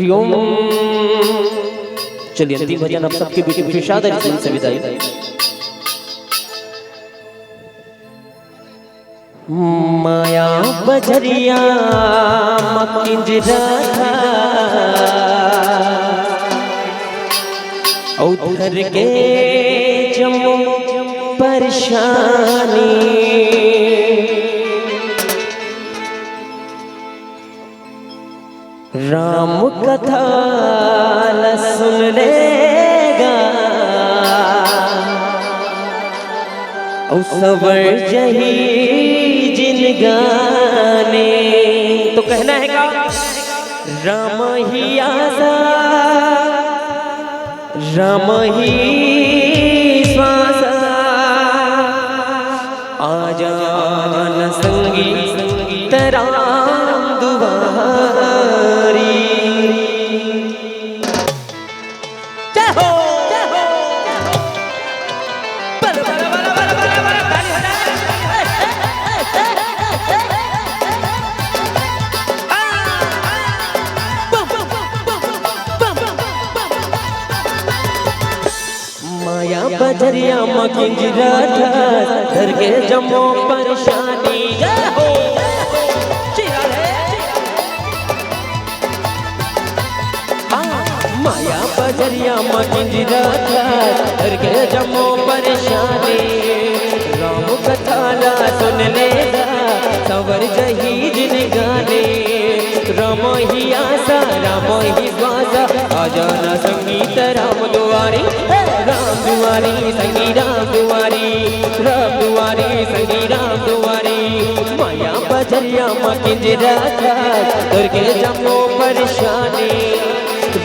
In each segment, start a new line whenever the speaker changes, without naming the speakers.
हरिओम। चलिए अंतिम भजन आप सबके बीच में विशाद से विदाई। माया बजरिया मकिंजरा उधर के जमो परेशानी, राम कथा सुन लेगा और सवर जही जिन गाने। तो कहना है का राम ही आसा राम ही श्वासा आजान संगी राम दुआरी। जय हो माया बजरिया मकिंजरा धर के जमो परेशानी। जय हो माया बजरिया मकिंजरा धर के जमो परेशानी, राम कथा सुन लेगा सवर जही जिन गाने। राम ही आसा राम ही श्वासा आजाना संगीत राम दुआरी। राम दुआरी संगी राम दुआरी, राम दुआरी संगी राम दुआरी। माया बजरिया मकिंजरा धर के जमो परेशानी,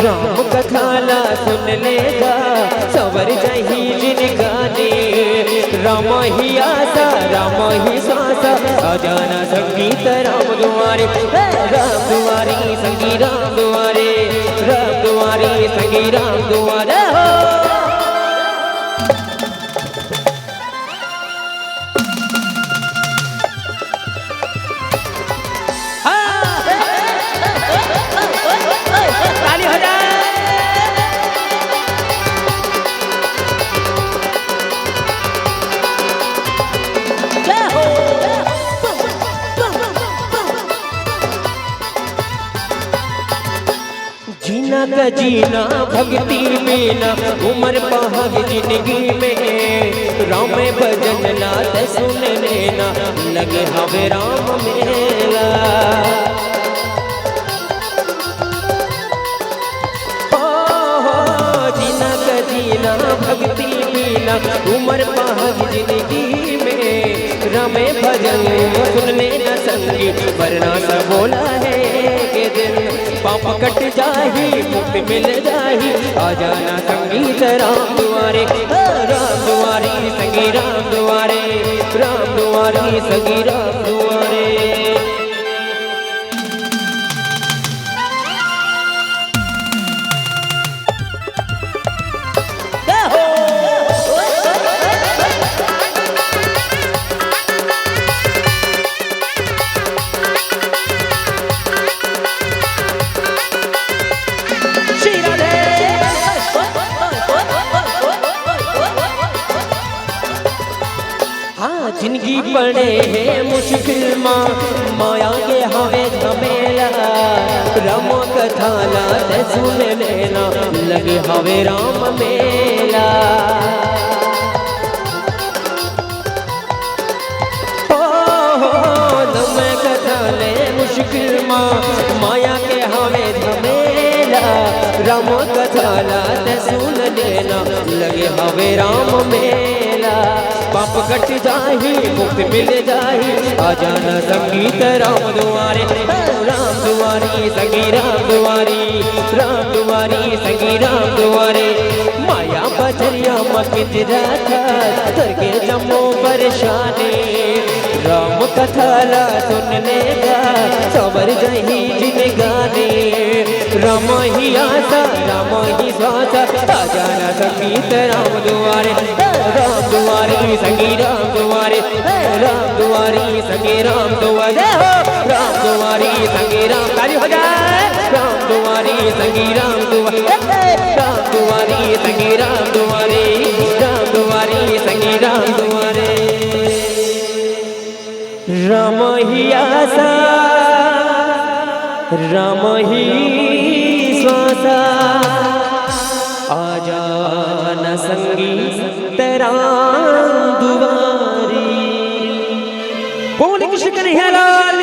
राम कथा सुन लेगा सवर जही जिन गाने। राम ही आसा राम ही श्वासा आजाना संगीत राम दुआरे। राम दुआरी संगी राम दुआरे, राम दुआरी संगी राम दुआरे। जीना का जीना भक्ति में ना उम्र पहाग जिंदगी में। राम भजन नाथ सुन लेना लगे हवे राम मेला। जीना का जीना भक्ति में ना उम्र पहाग जिंदगी में। राम भजन सुन लेना संगी वरना सब बोला है के दिन पाप कट जाही मुक्ति मिल जाही। आजाना संगीत राम दुआरे। राम दुआरी संगी राम दुआरे, राम दुआरी संगी राम दुआरे। जिंदगी पड़े है मुश्किल माया के हवे झमेला। राम कथा सुन लेना लगे हवे राम मेला। राम कथा ले मुश्किल माया के हवे झमेला। राम कथा सुन लेना लगे हवे राम मेला। पाप कट जाही मुक्ति मिल जाही आजाना संगीत राम दुआरे। राम दुआरी संगी राम दुआरी, राम दुआरी संगी राम दुआरे। माया बजरिया मकिंजरा धर के जमो परेशानी, राम कथा सुन लेगा सवर जही जिन गाने। राम ही आसा राम ही श्वासा आजाना संगीत राम दुआरे। राम दुआरी संगी राम दुआरे, राम दुआरी संगी राम दुआरे। राम दुआरी दुआरी संगी राम, ताली हो जाए। राम दुआरी संगी राम दुआरी, राम दुआरी संगी राम दुआरी, राम दुआरी संगी राम दुआरे। राम ही आसा राम ही श्वासा, आजा न संगी तेरा दुआरी। बोल कृष्ण कन्हैया लाल